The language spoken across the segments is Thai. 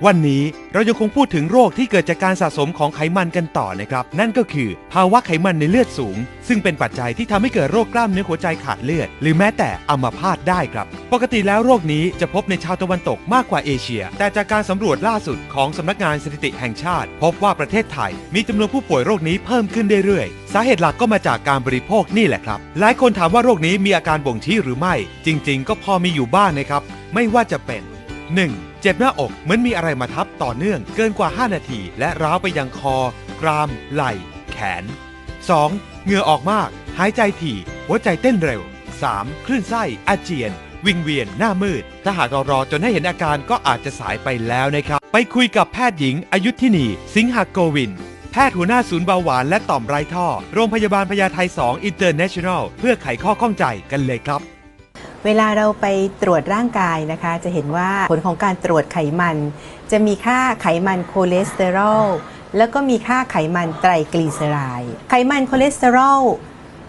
วันนี้เรายังคงพูดถึงโรคที่เกิดจากการสะสมของไขมันกันต่อนะครับนั่นก็คือภาวะไขมันในเลือดสูงซึ่งเป็นปัจจัยที่ทำให้เกิดโรคกล้ามเนื้อหัวใจขาดเลือดหรือแม้แต่อัมพาตได้ครับปกติแล้วโรคนี้จะพบในชาวตะวันตกมากกว่าเอเชียแต่จากการสำรวจล่าสุดของสำนักงานสถิติแห่งชาติพบว่าประเทศไทยมีจำนวนผู้ป่วยโรคนี้เพิ่มขึ้นเรื่อยๆสาเหตุหลักก็มาจากการบริโภคนี่แหละครับหลายคนถามว่าโรคนี้มีอาการบ่งชี้หรือไม่จริงๆก็พอมีอยู่บ้างนะครับไม่ว่าจะเป็น 1. เจ็บหน้าอกเหมือนมีอะไรมาทับต่อเนื่องเกินกว่า 5 นาทีและร้าวไปยังคอกรามไหล่แขน 2. เหงื่อออกมากหายใจถี่หัวใจเต้นเร็ว 3. คลื่นไส้อาเจียนวิงเวียนหน้ามืดถ้าหากเรารอจนให้เห็นอาการก็อาจจะสายไปแล้วนะครับไปคุยกับแพทย์หญิงอยุธทินีสิงหโกวินแพทย์หัวหน้าศูนย์เบาหวานและต่อมไร้ท่อโรงพยาบาลพญาไท2 International เพื่อไขข้อข้องใจกันเลยครับเวลาเราไปตรวจร่างกายนะคะจะเห็นว่าผลของการตรวจไขมันจะมีค่าไขมันคอเลสเตอรอลแล้วก็มีค่าไขมันไตรกลีเซอไรด์ไขมันคอเลสเตอรอล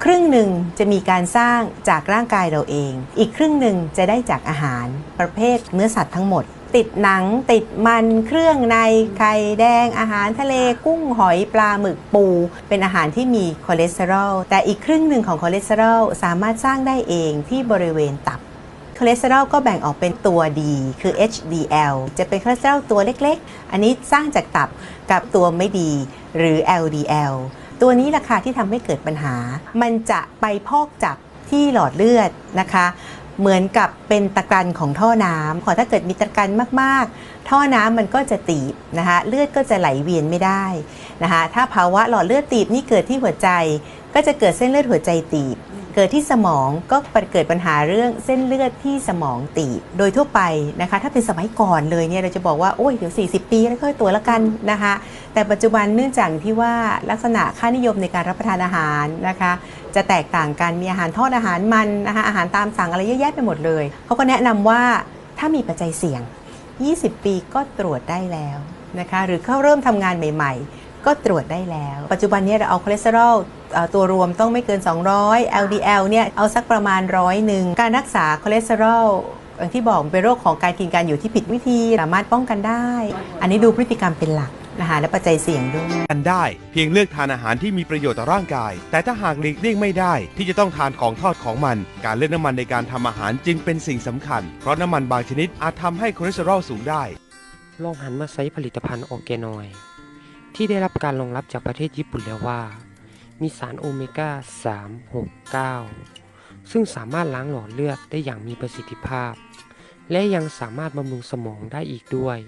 ครึ่งหนึ่งจะมีการสร้างจากร่างกายเราเองอีกครึ่งหนึ่งจะได้จากอาหารประเภทเนื้อสัตว์ทั้งหมดติดหนังติดมันเครื่องในไข่แดงอาหารทะเลกุ้งหอยปลาหมึกปูเป็นอาหารที่มีคอเลสเตอรอลแต่อีกครึ่งหนึ่งของคอเลสเตอรอลสามารถสร้างได้เองที่บริเวณตับคอเลสเตอรอลก็แบ่งออกเป็นตัวดีคือ HDL จะเป็นคอเลสเตอรอลตัวเล็กๆอันนี้สร้างจากตับกับตัวไม่ดีหรือ LDL ตัวนี้ราคาที่ทำให้เกิดปัญหามันจะไปพอกจับที่หลอดเลือดนะคะเหมือนกับเป็นตะกรันของท่อน้ำถ้าเกิดมีตะกรันมากๆท่อน้ำมันก็จะตีบนะคะเลือดก็จะไหลเวียนไม่ได้นะคะถ้าภาวะหลอดเลือดตีบนี่เกิดที่หัวใจก็จะเกิดเส้นเลือดหัวใจตีบเกิดที่สมองก็เกิดปัญหาเรื่องเส้นเลือดที่สมองตีบโดยทั่วไปนะคะถ้าเป็นสมัยก่อนเลยเนี่ยเราจะบอกว่าโอ้ยเดี๋ยว40 ปีแล้วค่อยตรวจแล้วกันนะคะแต่ปัจจุบันเนื่องจากที่ว่าลักษณะค่านิยมในการรับประทานอาหารนะคะจะแตกต่างกันมีอาหารทอดอาหารมันนะคะอาหารตามสั่งอะไรเยอะแยะไปหมดเลยเขาก็แนะนำว่าถ้ามีปัจจัยเสี่ยง20 ปีก็ตรวจได้แล้วนะคะหรือเข้าเริ่มทำงานใหม่ๆก็ตรวจได้แล้วปัจจุบันนี้เราเอาคอเลสเตอรอลตัวรวมต้องไม่เกิน200 LDL เนี่ยเอาสักประมาณ100การรักษาคอเลสเตอรอลอย่างที่บอกเป็นโรคของการกินการอยู่ที่ผิดวิธีสามารถป้องกันได้อันนี้ดูพฤติกรรมเป็นหลักนะคะและปัจจัยเสี่ยงด้วยกันได้เพียงเลือกทานอาหารที่มีประโยชน์ต่อร่างกายแต่ถ้าหากหลีกเลี่ยงไม่ได้ที่จะต้องทานของทอดของมันการเลือกน้ำมันในการทำอาหารจึงเป็นสิ่งสำคัญเพราะน้ำมันบางชนิดอาจทำให้คอเลสเตอรอลสูงได้ลองหันมาใช้ผลิตภัณฑ์ออร์แกนอยด์ที่ได้รับการรองรับจากประเทศญี่ปุ่นแล้วว่ามีสารโอเมก้า3 6 9ซึ่งสามารถล้างหลอดเลือดได้อย่างมีประสิทธิภาพและยังสามารถบำรุงสมองได้อีกด้วย